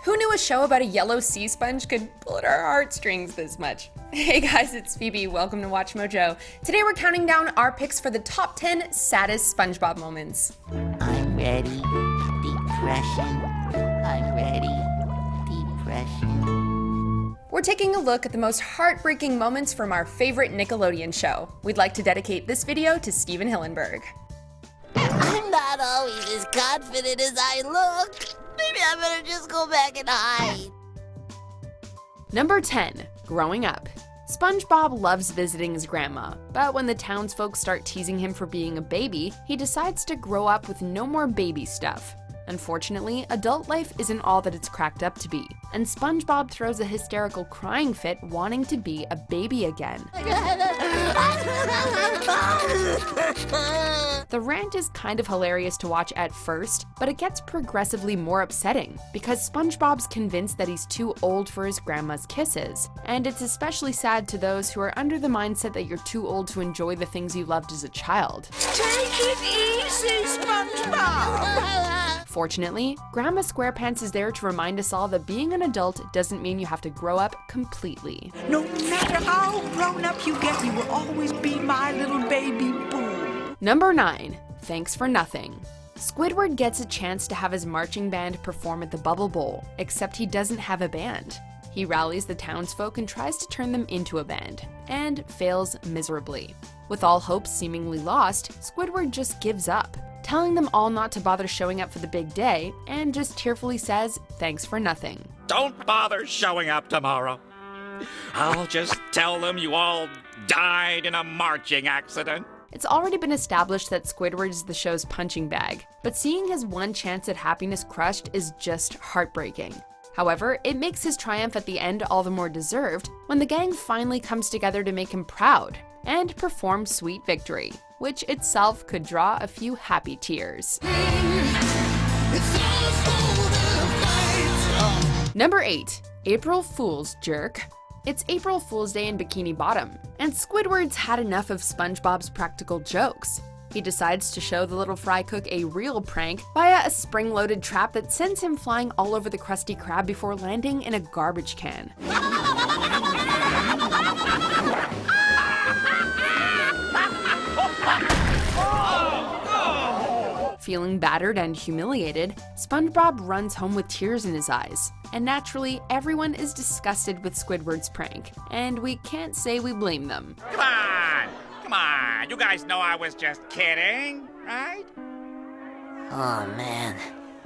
Who knew a show about a yellow sea sponge could pull at our heartstrings this much? Hey guys, it's Phoebe. Welcome to Watch Mojo. Today we're counting down our picks for the top 10 saddest SpongeBob moments. I'm ready. Depression. I'm ready. Depression. We're taking a look at the most heartbreaking moments from our favorite Nickelodeon show. We'd like to dedicate this video to Steven Hillenburg. I'm not always as confident as I look. Maybe I better just go back and hide. Number 10. Growing Up. SpongeBob loves visiting his grandma, but when the townsfolk start teasing him for being a baby, he decides to grow up with no more baby stuff. Unfortunately, adult life isn't all that it's cracked up to be, and SpongeBob throws a hysterical crying fit wanting to be a baby again. The rant is kind of hilarious to watch at first, but it gets progressively more upsetting because SpongeBob's convinced that he's too old for his grandma's kisses, and it's especially sad to those who are under the mindset that you're too old to enjoy the things you loved as a child. Take it easy, SpongeBob! Fortunately, Grandma SquarePants is there to remind us all that being an adult doesn't mean you have to grow up completely. No matter how grown up you get, you will always be my little baby boo. Number 9. Thanks for Nothing. Squidward gets a chance to have his marching band perform at the Bubble Bowl, except he doesn't have a band. He rallies the townsfolk and tries to turn them into a band, and fails miserably. With all hope seemingly lost, Squidward just gives up, telling them all not to bother showing up for the big day, and just tearfully says, thanks for nothing. Don't bother showing up tomorrow. I'll just tell them you all died in a marching accident. It's already been established that Squidward is the show's punching bag, but seeing his one chance at happiness crushed is just heartbreaking. However, it makes his triumph at the end all the more deserved when the gang finally comes together to make him proud and perform Sweet Victory, which itself could draw a few happy tears. Number 8. April Fool's Jerk. It's April Fool's Day in Bikini Bottom, and Squidward's had enough of SpongeBob's practical jokes. He decides to show the little fry cook a real prank via a spring-loaded trap that sends him flying all over the Krusty Krab before landing in a garbage can. Feeling battered and humiliated, SpongeBob runs home with tears in his eyes. And naturally, everyone is disgusted with Squidward's prank, and we can't say we blame them. Come on, you guys know I was just kidding, right? Oh man,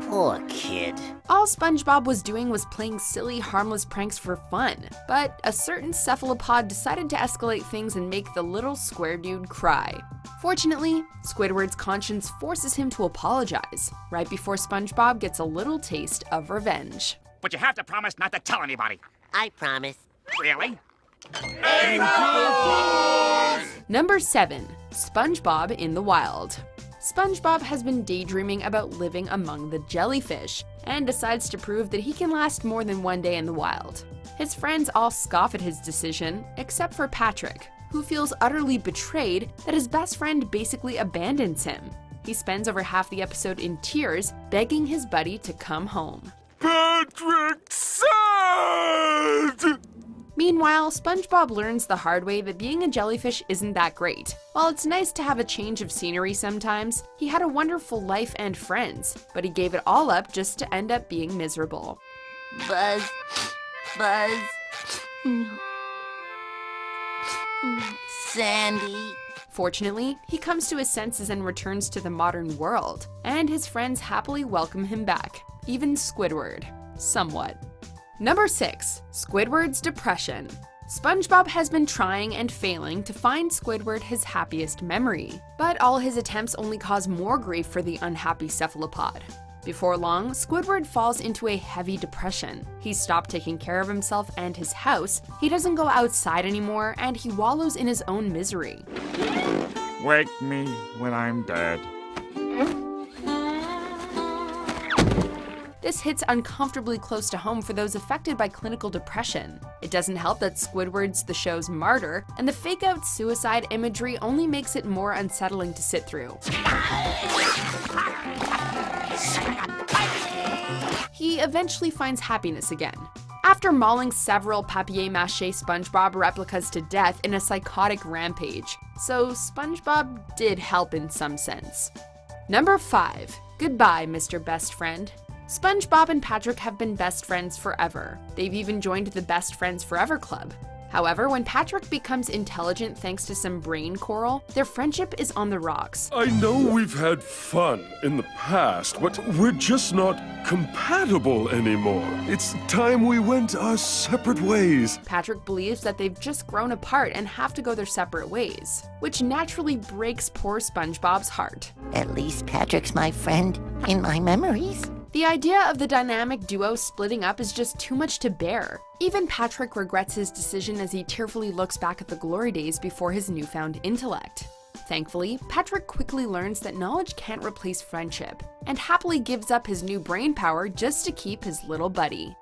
poor kid. All SpongeBob was doing was playing silly, harmless pranks for fun, but a certain cephalopod decided to escalate things and make the little square dude cry. Fortunately, Squidward's conscience forces him to apologize, right before SpongeBob gets a little taste of revenge. But you have to promise not to tell anybody. I promise. Really? Number 7. SpongeBob in the Wild. SpongeBob has been daydreaming about living among the jellyfish, and decides to prove that he can last more than one day in the wild. His friends all scoff at his decision, except for Patrick, who feels utterly betrayed that his best friend basically abandons him. He spends over half the episode in tears, begging his buddy to come home. Patrick said! Meanwhile, SpongeBob learns the hard way that being a jellyfish isn't that great. While it's nice to have a change of scenery sometimes, he had a wonderful life and friends, but he gave it all up just to end up being miserable. Buzz. Sandy. Fortunately, he comes to his senses and returns to the modern world, and his friends happily welcome him back, even Squidward. Somewhat. Number 6. Squidward's Depression. SpongeBob has been trying and failing to find Squidward his happiest memory, but all his attempts only cause more grief for the unhappy cephalopod. Before long, Squidward falls into a heavy depression. He's stopped taking care of himself and his house, he doesn't go outside anymore, and he wallows in his own misery. Wake me when I'm dead. This hits uncomfortably close to home for those affected by clinical depression. It doesn't help that Squidward's the show's martyr, and the fake-out suicide imagery only makes it more unsettling to sit through. he eventually finds happiness again. After mauling several papier-mâché SpongeBob replicas to death in a psychotic rampage, so SpongeBob did help in some sense. Number 5. Goodbye, Mr. Best Friend. SpongeBob and Patrick have been best friends forever. They've even joined the Best Friends Forever Club. However, when Patrick becomes intelligent thanks to some brain coral, their friendship is on the rocks. I know we've had fun in the past, but we're just not compatible anymore. It's time we went our separate ways. Patrick believes that they've just grown apart and have to go their separate ways, which naturally breaks poor SpongeBob's heart. At least Patrick's my friend in my memories. The idea of the dynamic duo splitting up is just too much to bear. Even Patrick regrets his decision as he tearfully looks back at the glory days before his newfound intellect. Thankfully, Patrick quickly learns that knowledge can't replace friendship, and happily gives up his new brain power just to keep his little buddy.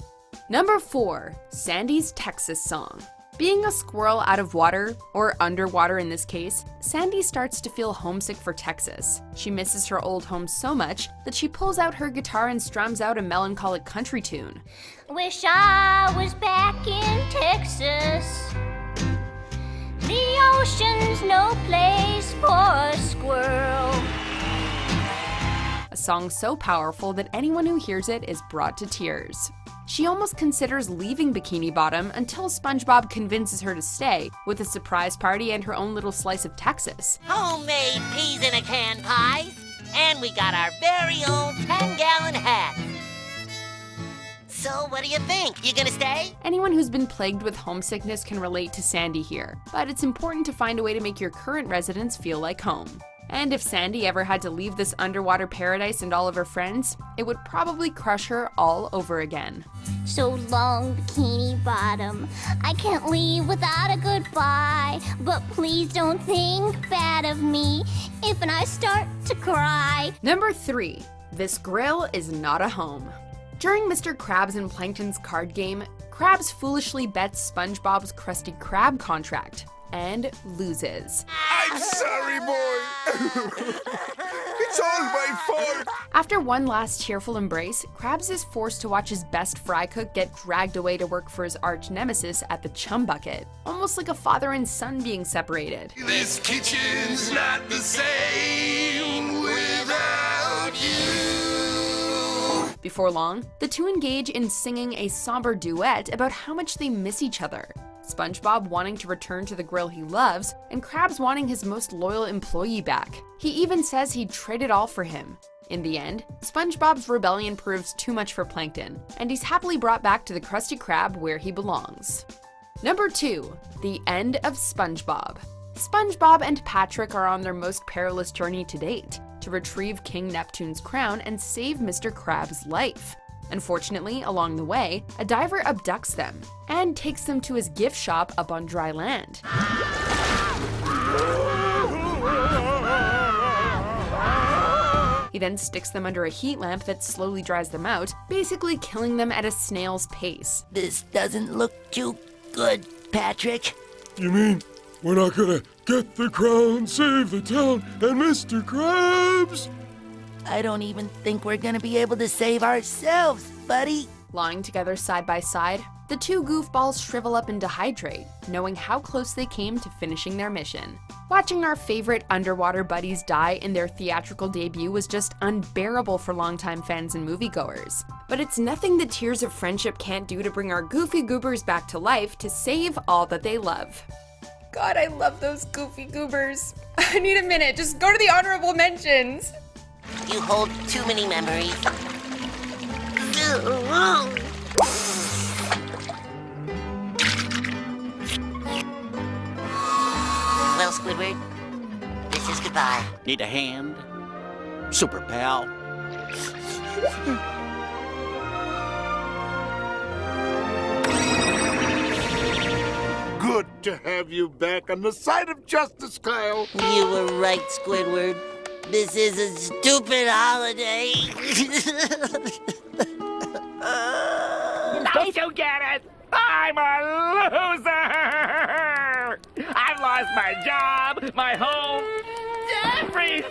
Number 4. Sandy's Texas Song. Being a squirrel out of water, or underwater in this case, Sandy starts to feel homesick for Texas. She misses her old home so much that she pulls out her guitar and strums out a melancholic country tune. Wish I was back in Texas. The ocean's no place for a squirrel. A song so powerful that anyone who hears it is brought to tears. She almost considers leaving Bikini Bottom until SpongeBob convinces her to stay, with a surprise party and her own little slice of Texas. Homemade peas in a can pies. And we got our very own 10-gallon hat. So what do you think? You gonna stay? Anyone who's been plagued with homesickness can relate to Sandy here, but it's important to find a way to make your current residence feel like home. And if Sandy ever had to leave this underwater paradise and all of her friends, it would probably crush her all over again. So long, Bikini Bottom. I can't leave without a goodbye. But please don't think bad of me if I start to cry. Number 3. This grill is not a home. During Mr. Krabs and Plankton's card game, Krabs foolishly bets SpongeBob's Krusty Krab contract and loses. I'm sorry, boy. It's all my fault. After one last tearful embrace, Krabs is forced to watch his best fry cook get dragged away to work for his arch nemesis at the Chum Bucket, almost like a father and son being separated. This kitchen's not the same without you. Before long, the two engage in singing a somber duet about how much they miss each other. SpongeBob wanting to return to the grill he loves, and Krabs wanting his most loyal employee back. He even says he'd trade it all for him. In the end, SpongeBob's rebellion proves too much for Plankton, and he's happily brought back to the Krusty Krab where he belongs. Number 2. The End of SpongeBob. SpongeBob and Patrick are on their most perilous journey to date, to retrieve King Neptune's crown and save Mr. Krabs' life. Unfortunately, along the way, a diver abducts them and takes them to his gift shop up on dry land. He then sticks them under a heat lamp that slowly dries them out, basically killing them at a snail's pace. This doesn't look too good, Patrick. You mean we're not gonna get the crown, save the town, and Mr. Krabs? I don't even think we're gonna be able to save ourselves, buddy. Lying together side by side, the two goofballs shrivel up and dehydrate, knowing how close they came to finishing their mission. Watching our favorite underwater buddies die in their theatrical debut was just unbearable for longtime fans and moviegoers. But it's nothing the tears of friendship can't do to bring our goofy goobers back to life to save all that they love. God, I love those goofy goobers. I need a minute, just go to the honorable mentions. You hold too many memories. Well, Squidward, this is goodbye. Need a hand? Super pal. Good to have you back on the side of justice, Kyle. You were right, Squidward. This is a stupid holiday. Don't you get it? I'm a loser! I've lost my job, my home, everything!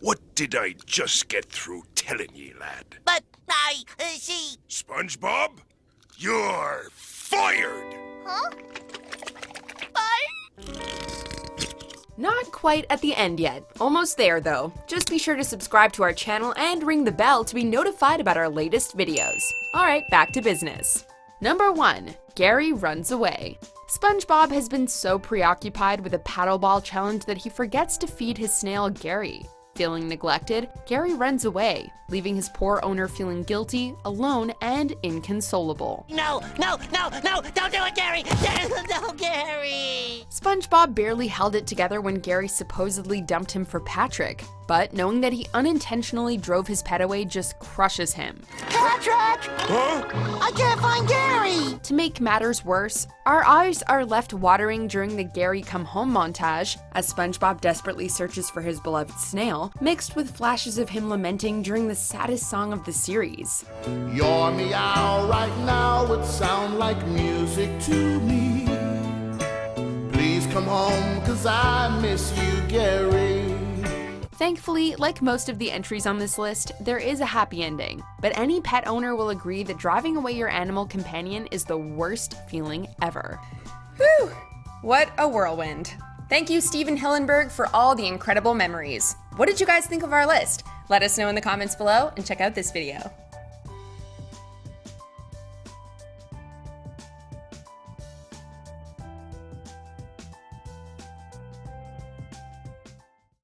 What did I just get through telling ye, lad. But she... SpongeBob, you're fired! Huh? Not quite at the end yet. Almost there though. Just be sure to subscribe to our channel and ring the bell to be notified about our latest videos. Alright, back to business. Number 1. Gary runs away. SpongeBob has been so preoccupied with a paddleball challenge that he forgets to feed his snail Gary. Feeling neglected, Gary runs away, leaving his poor owner feeling guilty, alone, and inconsolable. No, don't do it, Gary! No, Gary! SpongeBob barely held it together when Gary supposedly dumped him for Patrick, but knowing that he unintentionally drove his pet away just crushes him. Patrick! Huh? I can't find Gary! To make matters worse, our eyes are left watering during the Gary come home montage as SpongeBob desperately searches for his beloved snail, mixed with flashes of him lamenting during the saddest song of the series. Your meow right now would sound like music to me. Please come home, 'cause I miss you, Gary. Thankfully, like most of the entries on this list, there is a happy ending, but any pet owner will agree that driving away your animal companion is the worst feeling ever. Whew! What a whirlwind. Thank you, Steven Hillenberg, for all the incredible memories. What did you guys think of our list? Let us know in the comments below and check out this video.